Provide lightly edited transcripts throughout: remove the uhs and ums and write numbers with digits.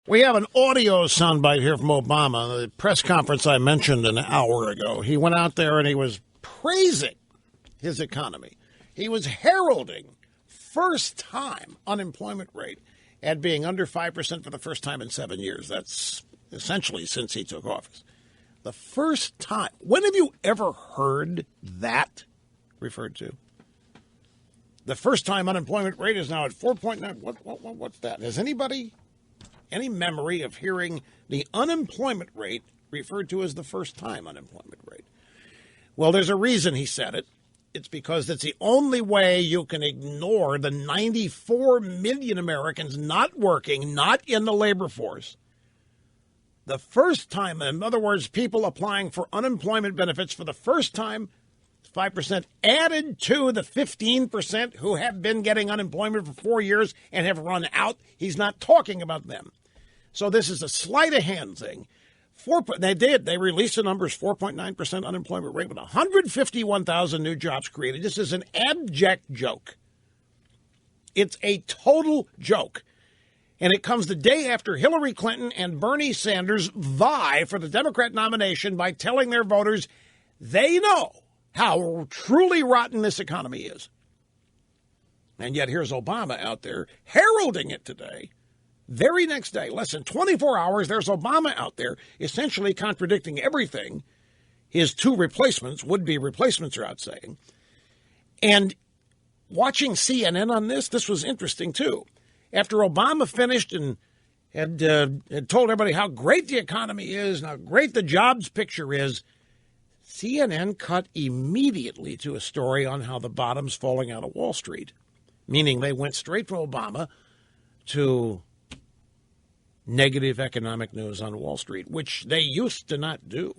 We have an audio soundbite here from Obama, the press conference I mentioned an hour ago. He went out there and he was praising his economy. He was heralding first-time unemployment rate at being under 5% for the first time in 7 years. That's essentially since he took office. The first time. When have you ever heard that referred to? The first-time unemployment rate is now at 4.9. What's that? Has anybody any memory of hearing the unemployment rate referred to as the first-time unemployment rate? Well, there's a reason he said it. It's because it's the only way you can ignore the 94 million Americans not working, not in the labor force. The first time, in other words, people applying for unemployment benefits for the first time, 5% added to the 15% who have been getting unemployment for 4 years and have run out. He's not talking about them. So this is a sleight-of-hand thing. They released the numbers, 4.9% unemployment rate with 151,000 new jobs created. This is an abject joke. It's a total joke. And it comes the day after Hillary Clinton and Bernie Sanders vie for the Democrat nomination by telling their voters they know how truly rotten this economy is. And yet here's Obama out there heralding it today. Very next day, less than 24 hours, there's Obama out there essentially contradicting everything his two replacements, would-be replacements, are out saying. And watching CNN on this was interesting, too. After Obama finished and had told everybody how great the economy is and how great the jobs picture is, CNN cut immediately to a story on how the bottom's falling out of Wall Street, meaning they went straight from Obama to negative economic news on Wall Street, which they used to not do.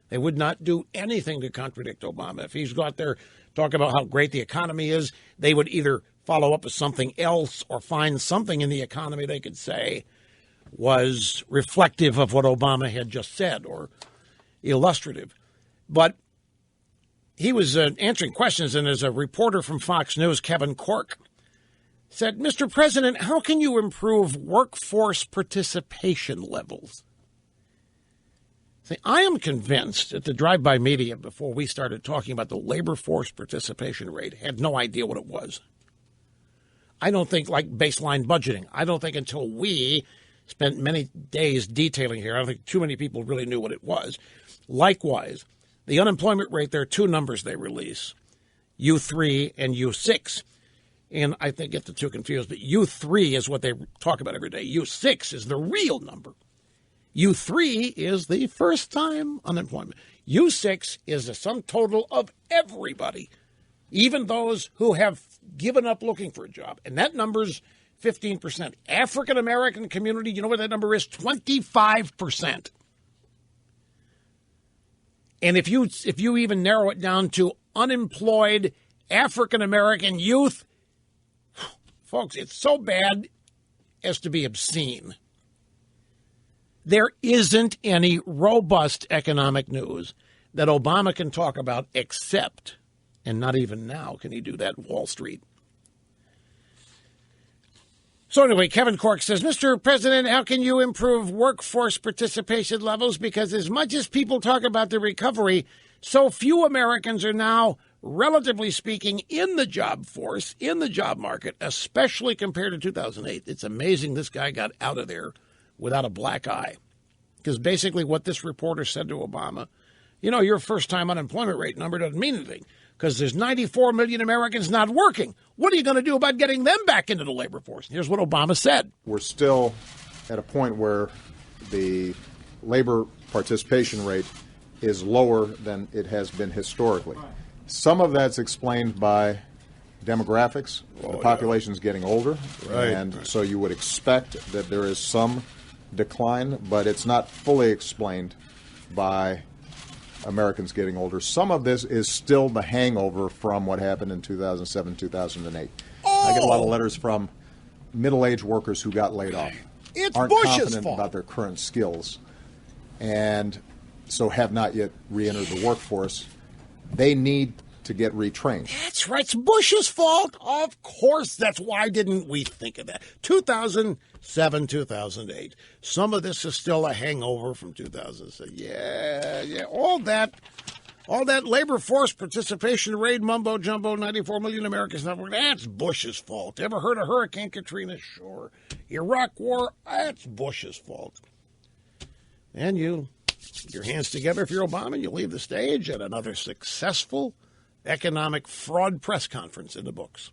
They would not do anything to contradict Obama. If he's got there talking about how great the economy is, they would either follow up with something else or find something in the economy they could say was reflective of what Obama had just said or illustrative. But he was answering questions, and as a reporter from Fox News, Kevin Corke, said, Mr. President, how can you improve workforce participation levels? See, I am convinced that the drive-by media, before we started talking about the labor force participation rate, had no idea what it was. I don't think, like baseline budgeting, I don't think until we spent many days detailing here, I don't think too many people really knew what it was. Likewise, the unemployment rate, there are two numbers they release, U3 and U6. And I think get the two confused, but U3 is what they talk about every day. U6 is the real number. U3 is the first-time unemployment. U6 is the sum total of everybody, even those who have given up looking for a job. And that number's 15%. African-American community, you know what that number is? 25%. And if you even narrow it down to unemployed African-American youth, folks, it's so bad as to be obscene. There isn't any robust economic news that Obama can talk about except, and not even now can he do that, Wall Street. So anyway, Kevin Corke says, Mr. President, how can you improve workforce participation levels? Because as much as people talk about the recovery, so few Americans are now, relatively speaking, in the job force, in the job market, especially compared to 2008. It's amazing this guy got out of there without a black eye. Because basically what this reporter said to Obama, you know, your first-time unemployment rate number doesn't mean anything because there's 94 million Americans not working. What are you going to do about getting them back into the labor force? Here's what Obama said. We're still at a point where the labor participation rate is lower than it has been historically. Some of that's explained by demographics. The population's getting older, and so you would expect that there is some decline, but it's not fully explained by Americans getting older. Some of this is still the hangover from what happened in 2007, 2008. I get a lot of letters from middle-aged workers who got laid off. Aren't confident about their current skills, and so have not yet re-entered the workforce. They need to get retrained. That's right. It's Bush's fault. Of course. That's why didn't we think of that? 7, 2008. Some of this is still a hangover from 2006. Yeah, all that labor force participation rate, mumbo jumbo, 94 million Americans, that's Bush's fault. Ever heard of Hurricane Katrina? Sure. Iraq War, that's Bush's fault. And you put your hands together if you're Obama, and you leave the stage at another successful economic fraud press conference in the books.